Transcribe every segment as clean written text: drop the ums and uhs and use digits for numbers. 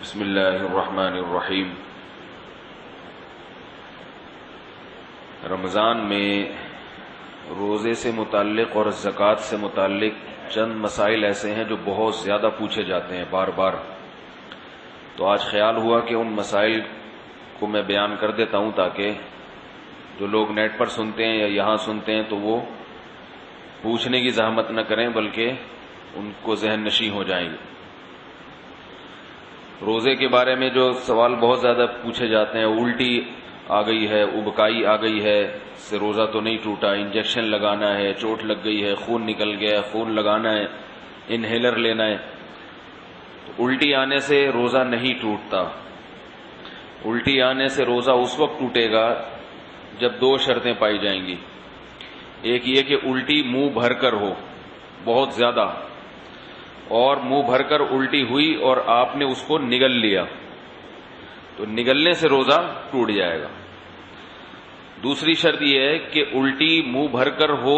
بسم اللہ الرحمن الرحیم۔ رمضان میں روزے سے متعلق اور زکوٰۃ سے متعلق چند مسائل ایسے ہیں جو بہت زیادہ پوچھے جاتے ہیں بار بار، تو آج خیال ہوا کہ ان مسائل کو میں بیان کر دیتا ہوں تاکہ جو لوگ نیٹ پر سنتے ہیں یا یہاں سنتے ہیں تو وہ پوچھنے کی زحمت نہ کریں بلکہ ان کو ذہن نشیں ہو جائیں گے۔ روزے کے بارے میں جو سوال بہت زیادہ پوچھے جاتے ہیں، الٹی آ گئی ہے، ابکائی آ گئی ہے، اس سے روزہ تو نہیں ٹوٹا، انجیکشن لگانا ہے، چوٹ لگ گئی ہے، خون نکل گیا ہے، خون لگانا ہے، انہیلر لینا ہے۔ تو الٹی آنے سے روزہ نہیں ٹوٹتا۔ الٹی آنے سے روزہ اس وقت ٹوٹے گا جب دو شرطیں پائی جائیں گی۔ ایک یہ کہ الٹی منہ بھر کر ہو بہت زیادہ، اور منہ بھر کر الٹی ہوئی اور آپ نے اس کو نگل لیا تو نگلنے سے روزہ ٹوٹ جائے گا۔ دوسری شرط یہ ہے کہ الٹی منہ بھر کر ہو،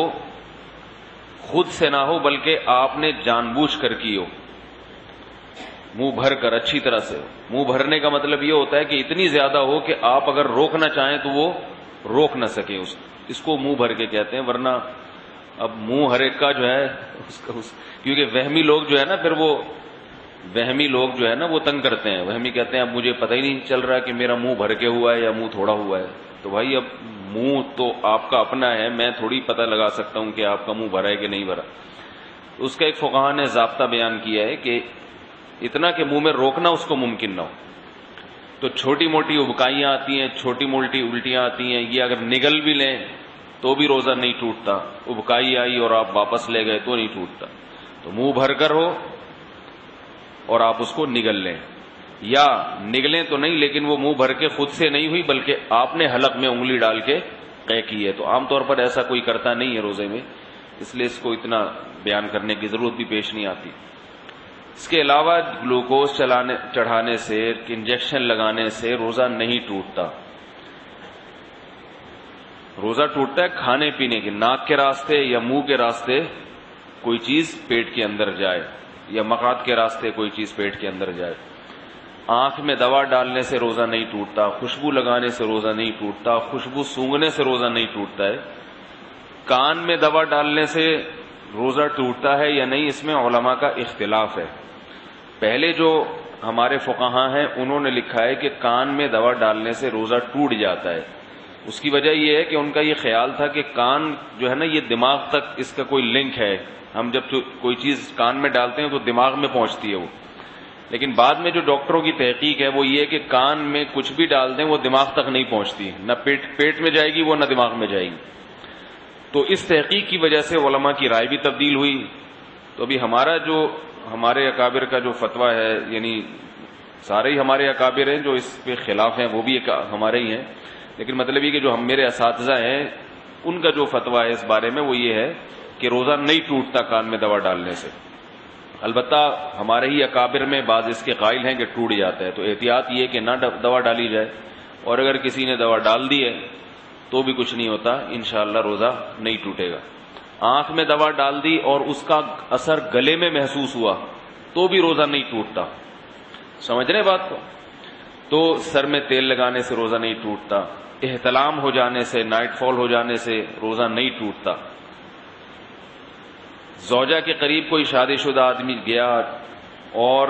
خود سے نہ ہو بلکہ آپ نے جان بوجھ کر کی ہو، منہ بھر کر اچھی طرح سے۔ منہ بھرنے کا مطلب یہ ہوتا ہے کہ اتنی زیادہ ہو کہ آپ اگر روکنا چاہیں تو وہ روک نہ سکیں، اس کو منہ بھر کے کہتے ہیں۔ ورنہ اب منہ ہر ایک کا جو ہے کیونکہ وہمی لوگ جو ہے نا، پھر وہ وہمی لوگ جو ہے نا وہ تنگ کرتے ہیں۔ وہمی کہتے ہیں اب مجھے پتہ ہی نہیں چل رہا کہ میرا منہ بھر کے ہوا ہے یا منہ تھوڑا ہوا ہے۔ تو بھائی اب منہ تو آپ کا اپنا ہے، میں تھوڑی پتہ لگا سکتا ہوں کہ آپ کا منہ بھرا ہے کہ نہیں بھرا۔ اس کا ایک فقہا نے ضابطہ بیان کیا ہے کہ اتنا کہ منہ میں روکنا اس کو ممکن نہ ہو۔ تو چھوٹی موٹی ابکائیاں آتی ہیں، چھوٹی موٹی الٹیاں آتی ہیں، یہ اگر نگل بھی لیں تو بھی روزہ نہیں ٹوٹتا۔ ابکائی آئی اور آپ واپس لے گئے تو نہیں ٹوٹتا۔ تو منہ بھر کر ہو اور آپ اس کو نگل لیں، یا نگلیں تو نہیں لیکن وہ منہ بھر کے خود سے نہیں ہوئی بلکہ آپ نے حلق میں انگلی ڈال کے قے کی ہے۔ تو عام طور پر ایسا کوئی کرتا نہیں ہے روزے میں، اس لیے اس کو اتنا بیان کرنے کی ضرورت بھی پیش نہیں آتی۔ اس کے علاوہ گلوکوز چڑھانے سے، انجیکشن لگانے سے روزہ نہیں ٹوٹتا۔ روزہ ٹوٹتا ہے کھانے پینے کے، ناک کے راستے یا منہ کے راستے کوئی چیز پیٹ کے اندر جائے، یا مقعد کے راستے کوئی چیز پیٹ کے اندر جائے۔ آنکھ میں دوا ڈالنے سے روزہ نہیں ٹوٹتا، خوشبو لگانے سے روزہ نہیں ٹوٹتا، خوشبو سونگھنے سے روزہ نہیں ٹوٹتا ہے۔ کان میں دوا ڈالنے سے روزہ ٹوٹتا ہے یا نہیں، اس میں علماء کا اختلاف ہے۔ پہلے جو ہمارے فقہاء ہیں انہوں نے لکھا ہے کہ کان میں دوا ڈالنے سے روزہ ٹوٹ جاتا ہے۔ اس کی وجہ یہ ہے کہ ان کا یہ خیال تھا کہ کان جو ہے نا یہ دماغ تک اس کا کوئی لنک ہے، ہم جب کوئی چیز کان میں ڈالتے ہیں تو دماغ میں پہنچتی ہے وہ۔ لیکن بعد میں جو ڈاکٹروں کی تحقیق ہے وہ یہ کہ کان میں کچھ بھی ڈال دیں وہ دماغ تک نہیں پہنچتی، نہ پیٹ میں جائے گی وہ، نہ دماغ میں جائے گی۔ تو اس تحقیق کی وجہ سے علماء کی رائے بھی تبدیل ہوئی۔ تو ابھی ہمارے اکابر کا جو فتویٰ ہے، یعنی سارے ہی ہمارے اکابر ہیں جو اس پہ خلاف ہیں وہ بھی ہمارے ہی ہیں، لیکن مطلب یہ کہ جو میرے اساتذہ ہیں ان کا جو فتویٰ ہے اس بارے میں وہ یہ ہے کہ روزہ نہیں ٹوٹتا کان میں دوا ڈالنے سے۔ البتہ ہمارے ہی اکابر میں بعض اس کے قائل ہیں کہ ٹوٹ جاتا ہے، تو احتیاط یہ کہ نہ دوا ڈالی جائے، اور اگر کسی نے دوا ڈال دی ہے تو بھی کچھ نہیں ہوتا، انشاءاللہ روزہ نہیں ٹوٹے گا۔ آنکھ میں دوا ڈال دی اور اس کا اثر گلے میں محسوس ہوا تو بھی روزہ نہیں ٹوٹتا، سمجھ رہے بات کو؟ تو سر میں تیل لگانے سے روزہ نہیں ٹوٹتا، احتلام ہو جانے سے، نائٹ فال ہو جانے سے روزہ نہیں ٹوٹتا۔ زوجہ کے قریب کوئی شادی شدہ آدمی گیا اور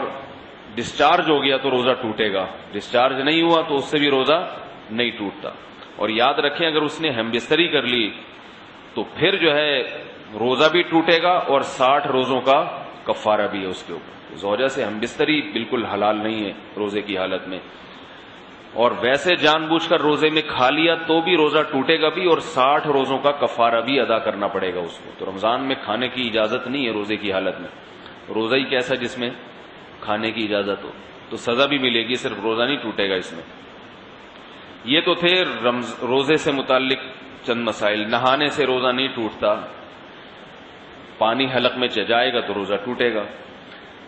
ڈسچارج ہو گیا تو روزہ ٹوٹے گا، ڈسچارج نہیں ہوا تو اس سے بھی روزہ نہیں ٹوٹتا۔ اور یاد رکھیں اگر اس نے ہم بستری کر لی تو پھر جو ہے روزہ بھی ٹوٹے گا اور 60 روزوں کا کفارہ بھی ہے اس کے اوپر۔ زوجہ سے ہم بستری بالکل حلال نہیں ہے روزے کی حالت میں، اور ویسے جان بوجھ کر روزے میں کھا لیا تو بھی روزہ ٹوٹے گا بھی، اور 60 روزوں کا کفارہ بھی ادا کرنا پڑے گا اس کو۔ تو رمضان میں کھانے کی اجازت نہیں ہے روزے کی حالت میں، روزہ ہی کیسا جس میں کھانے کی اجازت ہو، تو سزا بھی ملے گی، صرف روزہ نہیں ٹوٹے گا اس میں۔ یہ تو تھے روزے سے متعلق چند مسائل۔ نہانے سے روزہ نہیں ٹوٹتا، پانی حلق میں جائے گا تو روزہ ٹوٹے گا۔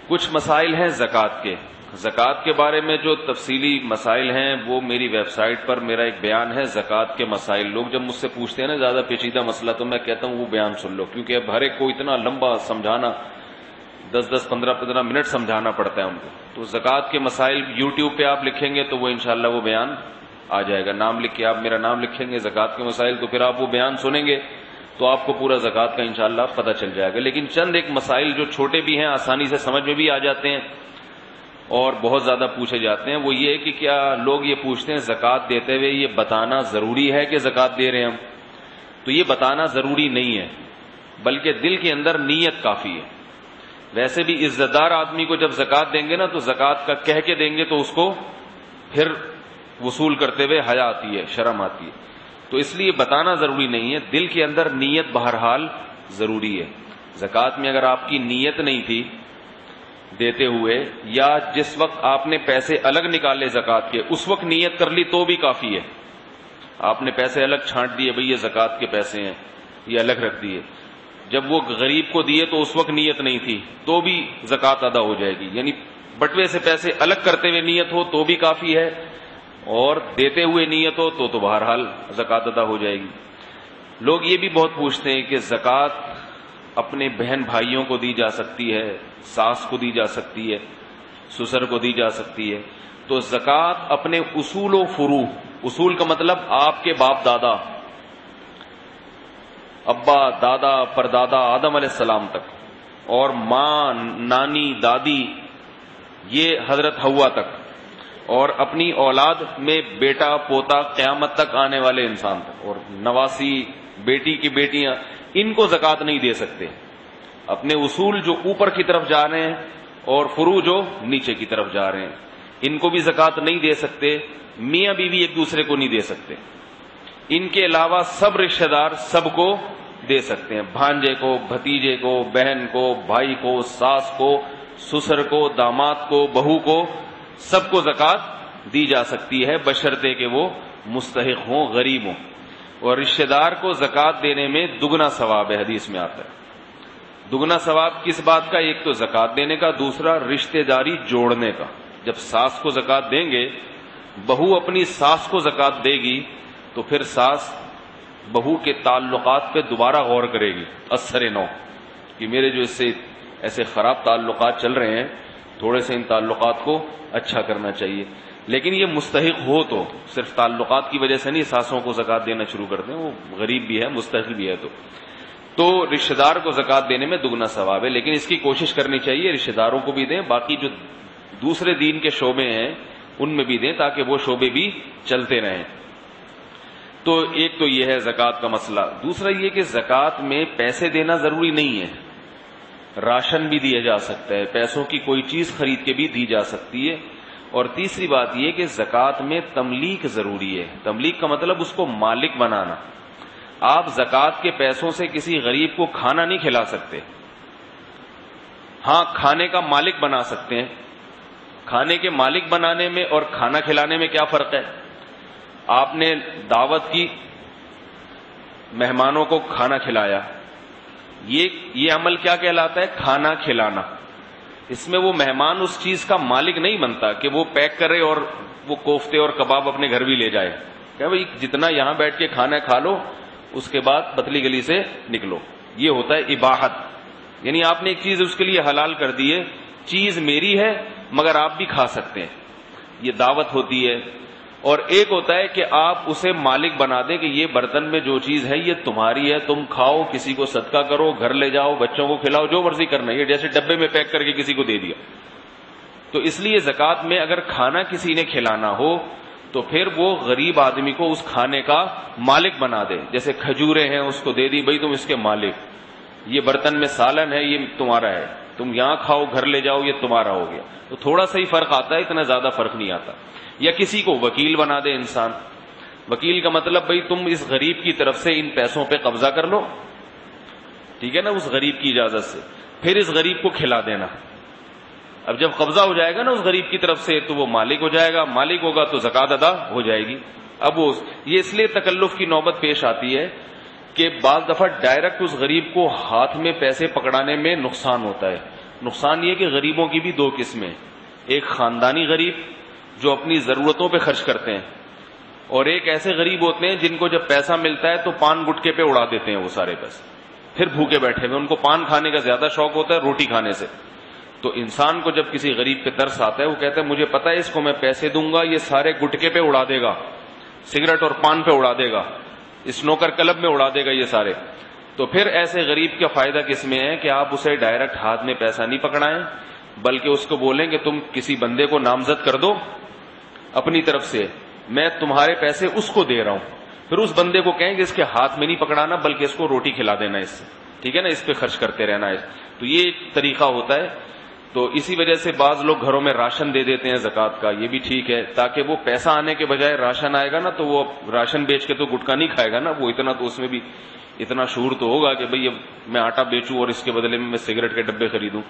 کچھ مسائل ہیں زکوٰۃ کے۔ زکوٰۃ کے بارے میں جو تفصیلی مسائل ہیں وہ میری ویب سائٹ پر میرا ایک بیان ہے، زکوٰۃ کے مسائل۔ لوگ جب مجھ سے پوچھتے ہیں نا زیادہ پیچیدہ مسئلہ تو میں کہتا ہوں وہ بیان سن لو، کیونکہ اب ہر ایک کو اتنا لمبا سمجھانا 10-10, 15-15 منٹ سمجھانا پڑتا ہے ان کو. تو زکوٰۃ کے مسائل یوٹیوب پہ آپ لکھیں گے تو وہ انشاءاللہ وہ بیان آ جائے گا. نام لکھ کے آپ میرا نام لکھیں گے زکوٰۃ کے مسائل، تو پھر آپ وہ بیان سنیں گے تو آپ کو پورا زکوٰۃ کا انشاءاللہ پتہ چل جائے گا. لیکن چند ایک مسائل جو چھوٹے بھی ہیں، آسانی سے سمجھ میں بھی آ جاتے ہیں اور بہت زیادہ پوچھے جاتے ہیں، وہ یہ ہے کہ کیا لوگ یہ پوچھتے ہیں زکوٰۃ دیتے ہوئے یہ بتانا ضروری ہے کہ زکوٰۃ دے رہے ہیں ہم؟ تو یہ بتانا ضروری نہیں ہے، بلکہ دل کے اندر نیت کافی ہے. ویسے بھی عزت دار آدمی کو جب زکوٰۃ دیں گے نا تو زکوٰۃ کا کہہ کے دیں گے تو اس کو پھر وصول کرتے ہوئے حیا آتی ہے، شرم آتی ہے. تو اس لیے بتانا ضروری نہیں ہے، دل کے اندر نیت بہرحال ضروری ہے. زکوٰۃ میں اگر آپ کی نیت نہیں تھی دیتے ہوئے، یا جس وقت آپ نے پیسے الگ نکالے زکوٰۃ کے اس وقت نیت کر لی تو بھی کافی ہے. آپ نے پیسے الگ چھانٹ دیے، بھئی یہ زکوٰۃ کے پیسے ہیں، یہ الگ رکھ دیے. جب وہ غریب کو دیے تو اس وقت نیت نہیں تھی تو بھی زکوٰۃ ادا ہو جائے گی. یعنی بٹوے سے پیسے الگ کرتے ہوئے نیت ہو تو بھی کافی ہے، اور دیتے ہوئے نیت ہو تو بہرحال زکوٰۃ ادا ہو جائے گی. لوگ یہ بھی بہت پوچھتے ہیں کہ زکوٰۃ اپنے بہن بھائیوں کو دی جا سکتی ہے، ساس کو دی جا سکتی ہے، سسر کو دی جا سکتی ہے. تو زکوٰۃ اپنے اصول و فروع، اصول کا مطلب آپ کے باپ دادا، ابا دادا پردادا آدم علیہ السلام تک، اور ماں نانی دادی یہ حضرت حوا تک، اور اپنی اولاد میں بیٹا پوتا قیامت تک آنے والے انسان تک، اور نواسی بیٹی کی بیٹیاں، ان کو زکوٰۃ نہیں دے سکتے. اپنے اصول جو اوپر کی طرف جا رہے ہیں اور فروع جو نیچے کی طرف جا رہے ہیں ان کو بھی زکوٰۃ نہیں دے سکتے. میاں بیوی ایک دوسرے کو نہیں دے سکتے. ان کے علاوہ سب رشتہ دار سب کو دے سکتے ہیں، بھانجے کو، بھتیجے کو، بہن کو، بھائی کو، ساس کو، سسر کو، داماد کو، بہو کو، سب کو زکوٰۃ دی جا سکتی ہے بشرطے کہ وہ مستحق ہوں، غریب ہوں. اور رشتہ دار کو زکوٰۃ دینے میں دگنا ثواب ہے، حدیث میں آتا ہے. دگنا ثواب کس بات کا؟ ایک تو زکوٰۃ دینے کا، دوسرا رشتہ داری جوڑنے کا. جب ساس کو زکوٰۃ دیں گے، بہو اپنی ساس کو زکوٰۃ دے گی تو پھر ساس بہو کے تعلقات پہ دوبارہ غور کرے گی اثر نو، کہ میرے جو اس سے ایسے خراب تعلقات چل رہے ہیں، تھوڑے سے ان تعلقات کو اچھا کرنا چاہیے. لیکن یہ مستحق ہو تو، صرف تعلقات کی وجہ سے نہیں ساسوں کو زکوٰۃ دینا شروع کرتے ہیں، وہ غریب بھی ہے مستحق بھی ہے تو رشتہ دار کو زکوٰۃ دینے میں دگنا ثواب ہے. لیکن اس کی کوشش کرنی چاہیے رشتہ داروں کو بھی دیں، باقی جو دوسرے دین کے شعبے ہیں ان میں بھی دیں تاکہ وہ شعبے بھی چلتے رہیں. تو ایک تو یہ ہے زکوٰۃ کا مسئلہ. دوسرا یہ کہ زکوٰۃ میں پیسے دینا ضروری نہیں ہے، راشن بھی دیا جا سکتا ہے، پیسوں کی کوئی چیز خرید کے بھی دی جا سکتی ہے. اور تیسری بات یہ کہ زکوٰۃ میں تملیک ضروری ہے. تملیک کا مطلب اس کو مالک بنانا. آپ زکوٰۃ کے پیسوں سے کسی غریب کو کھانا نہیں کھلا سکتے، ہاں کھانے کا مالک بنا سکتے ہیں. کھانے کے مالک بنانے میں اور کھانا کھلانے میں کیا فرق ہے؟ آپ نے دعوت کی، مہمانوں کو کھانا کھلایا، یہ عمل کیا کہلاتا ہے؟ کھانا کھلانا. اس میں وہ مہمان اس چیز کا مالک نہیں بنتا کہ وہ پیک کرے اور وہ کوفتے اور کباب اپنے گھر بھی لے جائے کہ بھائی جتنا یہاں بیٹھ کے کھانا کھا لو اس کے بعد پتلی گلی سے نکلو. یہ ہوتا ہے اباحت، یعنی آپ نے ایک چیز اس کے لیے حلال کر دی ہے، چیز میری ہے مگر آپ بھی کھا سکتے ہیں، یہ دعوت ہوتی ہے. اور ایک ہوتا ہے کہ آپ اسے مالک بنا دیں کہ یہ برتن میں جو چیز ہے یہ تمہاری ہے، تم کھاؤ، کسی کو صدقہ کرو، گھر لے جاؤ، بچوں کو کھلاؤ، جو مرضی کرنا ہے. یہ جیسے ڈبے میں پیک کر کے کسی کو دے دیا. تو اس لیے زکوٰۃ میں اگر کھانا کسی نے کھلانا ہو تو پھر وہ غریب آدمی کو اس کھانے کا مالک بنا دے. جیسے کھجوریں ہیں اس کو دے دی، بھائی تم اس کے مالک، یہ برتن میں سالن ہے یہ تمہارا ہے، تم یہاں کھاؤ، گھر لے جاؤ، یہ تمہارا ہو گیا. تو تھوڑا سا ہی فرق آتا ہے، اتنا زیادہ فرق نہیں آتا. یا کسی کو وکیل بنا دے انسان. وکیل کا مطلب بھئی تم اس غریب کی طرف سے ان پیسوں پہ قبضہ کر لو، ٹھیک ہے نا، اس غریب کی اجازت سے، پھر اس غریب کو کھلا دینا. اب جب قبضہ ہو جائے گا نا اس غریب کی طرف سے تو وہ مالک ہو جائے گا، مالک ہوگا تو زکوٰۃ ادا ہو جائے گی. اب وہ یہ اس لیے تکلف کی نوبت پیش آتی ہے کہ بعض دفعہ ڈائریکٹ اس غریب کو ہاتھ میں پیسے پکڑانے میں نقصان ہوتا ہے. نقصان یہ کہ غریبوں کی بھی دو قسمیں، ایک خاندانی غریب جو اپنی ضرورتوں پہ خرچ کرتے ہیں، اور ایک ایسے غریب ہوتے ہیں جن کو جب پیسہ ملتا ہے تو پان گٹکے پہ اڑا دیتے ہیں وہ سارے پیسے، پھر بھوکے بیٹھے ہوئے. ان کو پان کھانے کا زیادہ شوق ہوتا ہے روٹی کھانے سے. تو انسان کو جب کسی غریب پہ ترس آتا ہے وہ کہتا ہے مجھے پتا ہے اس کو میں پیسے دوں گا یہ سارے گٹکے پہ اڑا دے گا, سگریٹ اور پان پہ اڑا دے گا, اسنوکر کلب میں اڑا دے گا یہ سارے. تو پھر ایسے غریب کا فائدہ کس میں ہے کہ آپ اسے ڈائریکٹ ہاتھ میں پیسہ نہیں پکڑائیں, بلکہ اس کو بولیں کہ تم کسی بندے کو نامزد کر دو اپنی طرف سے, میں تمہارے پیسے اس کو دے رہا ہوں. پھر اس بندے کو کہیں کہ اس کے ہاتھ میں نہیں پکڑانا بلکہ اس کو روٹی کھلا دینا اس سے, ٹھیک ہے نا, اس پہ خرچ کرتے رہنا ہے. تو یہ ایک طریقہ ہوتا ہے. تو اسی وجہ سے بعض لوگ گھروں میں راشن دے دیتے ہیں زکوٰۃ کا, یہ بھی ٹھیک ہے, تاکہ وہ پیسہ آنے کے بجائے راشن آئے گا نا تو وہ راشن بیچ کے تو گٹکا نہیں کھائے گا نا, وہ اتنا تو اس میں بھی اتنا شعور تو ہوگا کہ بھئی اب میں آٹا بیچوں اور اس کے بدلے میں سگریٹ کے ڈبے خریدوں,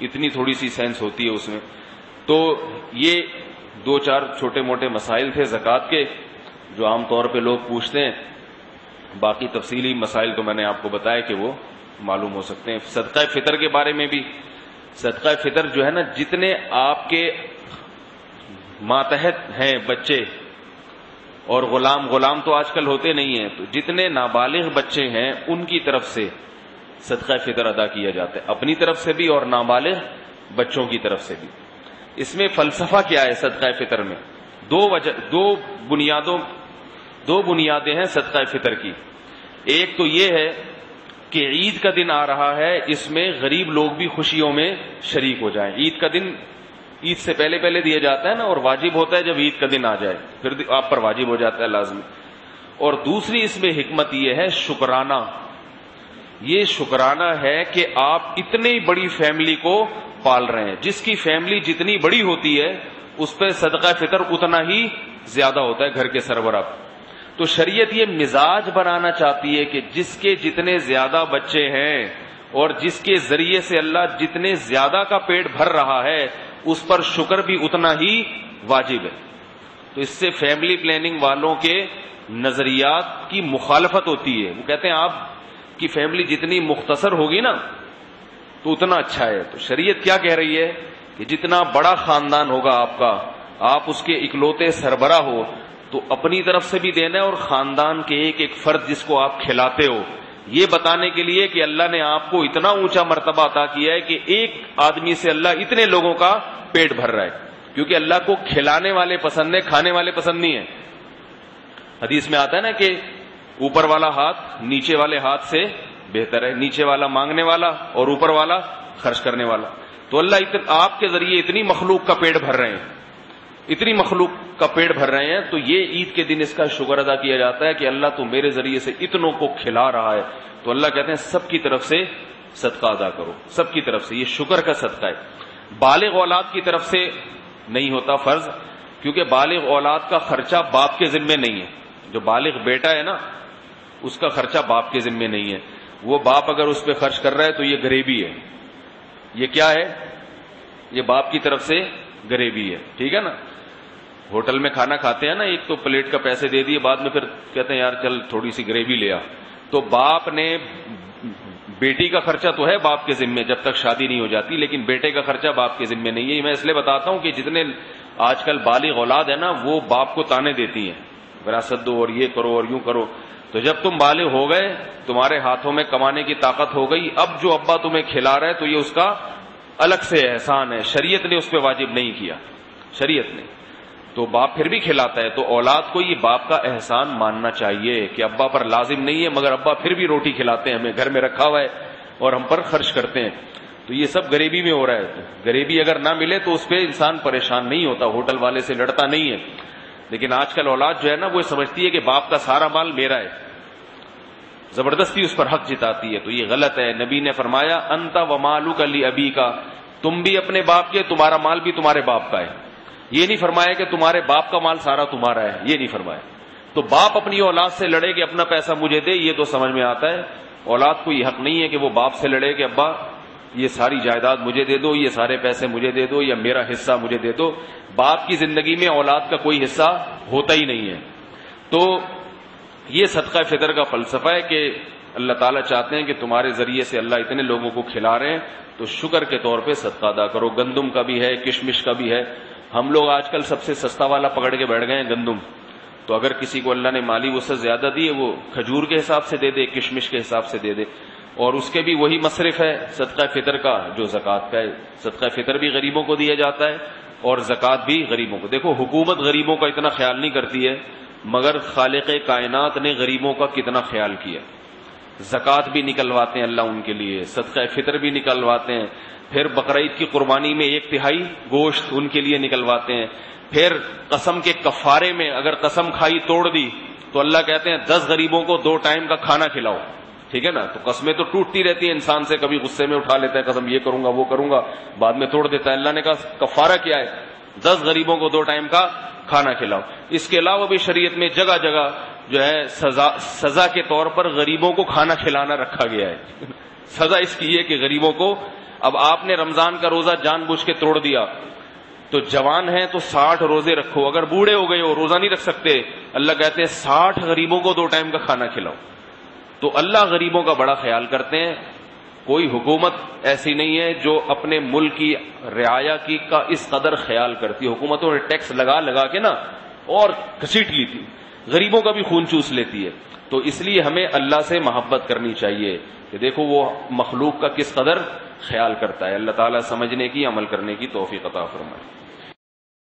اتنی تھوڑی سی سینس ہوتی ہے اس میں. تو یہ 2-4 چھوٹے موٹے مسائل تھے زکوٰۃ کے جو عام طور پہ لوگ پوچھتے ہیں. باقی تفصیلی مسائل تو میں نے آپ کو بتایا کہ وہ معلوم ہو سکتے ہیں. صدقہ فطر کے بارے میں بھی, صدقہ فطر جو ہے نا, جتنے آپ کے ماتحت ہیں بچے اور غلام تو آج کل ہوتے نہیں ہیں, تو جتنے نابالغ بچے ہیں ان کی طرف سے صدقہ فطر ادا کیا جاتا ہے, اپنی طرف سے بھی اور نابالغ بچوں کی طرف سے بھی. اس میں فلسفہ کیا ہے صدقہ فطر میں؟ دو بنیادیں ہیں صدقہ فطر کی. ایک تو یہ ہے کہ عید کا دن آ رہا ہے, اس میں غریب لوگ بھی خوشیوں میں شریک ہو جائیں. عید کا دن عید سے پہلے دیا جاتا ہے نا, اور واجب ہوتا ہے جب عید کا دن آ جائے, پھر آپ پر واجب ہو جاتا ہے لازمی. اور دوسری اس میں حکمت یہ ہے شکرانہ. یہ شکرانہ ہے کہ آپ اتنی بڑی فیملی کو پال رہے ہیں, جس کی فیملی جتنی بڑی ہوتی ہے اس پہ صدقہ فطر اتنا ہی زیادہ ہوتا ہے گھر کے سربراہ. تو شریعت یہ مزاج بنانا چاہتی ہے کہ جس کے جتنے زیادہ بچے ہیں اور جس کے ذریعے سے اللہ جتنے زیادہ کا پیٹ بھر رہا ہے اس پر شکر بھی اتنا ہی واجب ہے. تو اس سے فیملی پلاننگ والوں کے نظریات کی مخالفت ہوتی ہے. وہ کہتے ہیں آپ کی فیملی جتنی مختصر ہوگی نا تو اتنا اچھا ہے. تو شریعت کیا کہہ رہی ہے کہ جتنا بڑا خاندان ہوگا آپ کا, آپ اس کے اکلوتے سربراہ ہو, تو اپنی طرف سے بھی دینا ہے اور خاندان کے ایک ایک فرد جس کو آپ کھلاتے ہو, یہ بتانے کے لیے کہ اللہ نے آپ کو اتنا اونچا مرتبہ عطا کیا ہے کہ ایک آدمی سے اللہ اتنے لوگوں کا پیٹ بھر رہا ہے. کیونکہ اللہ کو کھلانے والے پسند ہیں, کھانے والے پسند نہیں ہیں. حدیث میں آتا ہے نا کہ اوپر والا ہاتھ نیچے والے ہاتھ سے بہتر ہے, نیچے والا مانگنے والا اور اوپر والا خرچ کرنے والا. تو اللہ آپ کے ذریعے اتنی مخلوق کا پیٹ بھر رہے ہیں, اتنی مخلوق کا پیٹ بھر رہے ہیں. تو یہ عید کے دن اس کا شکر ادا کیا جاتا ہے کہ اللہ تو میرے ذریعے سے اتنوں کو کھلا رہا ہے. تو اللہ کہتے ہیں سب کی طرف سے صدقہ ادا کرو, سب کی طرف سے. یہ شکر کا صدقہ ہے. بالغ اولاد کی طرف سے نہیں ہوتا فرض, کیونکہ بالغ اولاد کا خرچہ باپ کے ذمے نہیں ہے. جو بالغ بیٹا ہے نا اس کا خرچہ باپ کے ذمے نہیں ہے. وہ باپ اگر اس پہ خرچ کر رہا ہے تو یہ غریبی ہے. یہ کیا ہے؟ یہ باپ کی طرف سے غریبی ہے, ٹھیک ہے نا. ہوٹل میں کھانا کھاتے ہیں نا, ایک تو پلیٹ کا پیسے دے دیے, بعد میں پھر کہتے ہیں یار چل تھوڑی سی گریوی لے آ. تو باپ نے بیٹی کا خرچہ تو ہے باپ کے ذمے جب تک شادی نہیں ہو جاتی, لیکن بیٹے کا خرچہ باپ کے ذمے نہیں ہے. میں اس لیے بتاتا ہوں کہ جتنے آج کل بالغ اولاد ہے نا وہ باپ کو تانے دیتی ہیں, وراثت دو اور یہ کرو اور یوں کرو. تو جب تم بالغ ہو گئے, تمہارے ہاتھوں میں کمانے کی طاقت ہو گئی, اب جو ابا تمہیں کھلا رہا ہے تو یہ اس کا الگ سے احسان ہے, شریعت نے اس پہ واجب نہیں کیا, شریعت نے. تو باپ پھر بھی کھلاتا ہے. تو اولاد کو یہ باپ کا احسان ماننا چاہیے کہ ابا پر لازم نہیں ہے مگر ابا پھر بھی روٹی کھلاتے ہیں, ہمیں گھر میں رکھا ہوا ہے اور ہم پر خرچ کرتے ہیں. تو یہ سب غریبی میں ہو رہا ہے. غریبی اگر نہ ملے تو اس پہ انسان پریشان نہیں ہوتا, ہوٹل والے سے لڑتا نہیں ہے. لیکن آج کل اولاد جو ہے نا وہ سمجھتی ہے کہ باپ کا سارا مال میرا ہے, زبردستی اس پر حق جتاتی ہے. تو یہ غلط ہے. نبی نے فرمایا انت ومالک لابیک, تم بھی اپنے باپ کے, تمہارا مال بھی تمہارے باپ کا ہے. یہ نہیں فرمایا کہ تمہارے باپ کا مال سارا تمہارا ہے, یہ نہیں فرمایا. تو باپ اپنی اولاد سے لڑے کہ اپنا پیسہ مجھے دے, یہ تو سمجھ میں آتا ہے. اولاد کو یہ حق نہیں ہے کہ وہ باپ سے لڑے کہ ابا یہ ساری جائیداد مجھے دے دو, یہ سارے پیسے مجھے دے دو, یا میرا حصہ مجھے دے دو. باپ کی زندگی میں اولاد کا کوئی حصہ ہوتا ہی نہیں ہے. تو یہ صدقہ فطر کا فلسفہ ہے کہ اللہ تعالیٰ چاہتے ہیں کہ تمہارے ذریعے سے اللہ اتنے لوگوں کو کھلا رہے ہیں تو شکر کے طور پہ صدقہ ادا کرو. گندم کا بھی ہے, کشمش کا بھی ہے. ہم لوگ آج کل سب سے سستا والا پکڑ کے بیٹھ گئے ہیں گندم. تو اگر کسی کو اللہ نے مالی وسعت زیادہ دی ہے وہ کھجور کے حساب سے دے دے, کشمش کے حساب سے دے دے. اور اس کے بھی وہی مصرف ہے صدقہ فطر کا جو زکوٰۃ کا ہے. صدقہ فطر بھی غریبوں کو دیا جاتا ہے اور زکوٰۃ بھی غریبوں کو. دیکھو حکومت غریبوں کا اتنا خیال نہیں کرتی ہے، مگر خالق کائنات نے غریبوں کا کتنا خیال کیا. زکوٰۃ بھی نکلواتے ہیں اللہ ان کے لیے، صدقہ فطر بھی نکلواتے ہیں، پھر بقرعید کی قربانی میں 1/3 گوشت ان کے لیے نکلواتے ہیں. پھر قسم کے کفارے میں اگر قسم کھائی توڑ دی تو اللہ کہتے ہیں 10 غریبوں کو 2 ٹائم کا کھانا کھلاؤ. ٹھیک ہے نا. تو قسمیں تو ٹوٹتی رہتی ہیں، انسان سے کبھی غصے میں اٹھا لیتا ہے قسم یہ کروں گا وہ کروں گا، بعد میں توڑ دیتا ہے. اللہ نے کہا کفارہ کیا ہے؟ 10 غریبوں کو 2 ٹائم کا کھانا کھلاؤ. اس کے علاوہ بھی شریعت میں جگہ جگہ جو ہے سزا کے طور پر غریبوں کو کھانا کھلانا رکھا گیا ہے. سزا اس کی ہے کہ غریبوں کو، اب آپ نے رمضان کا روزہ جان بوجھ کے توڑ دیا تو جوان ہیں تو 60 روزے رکھو. اگر بوڑھے ہو گئے ہو روزہ نہیں رکھ سکتے، اللہ کہتے ہیں 60 غریبوں کو 2 ٹائم کا کھانا کھلاؤ. تو اللہ غریبوں کا بڑا خیال کرتے ہیں. کوئی حکومت ایسی نہیں ہے جو اپنے ملک کی رعایا کی کا اس قدر خیال کرتی. حکومتوں نے ٹیکس لگا کے نا اور گھسیٹ لی تھی، غریبوں کا بھی خون چوس لیتی ہے. تو اس لیے ہمیں اللہ سے محبت کرنی چاہیے کہ دیکھو وہ مخلوق کا کس قدر خیال کرتا ہے. اللہ تعالیٰ سمجھنے کی، عمل کرنے کی توفیق عطا فرمائے.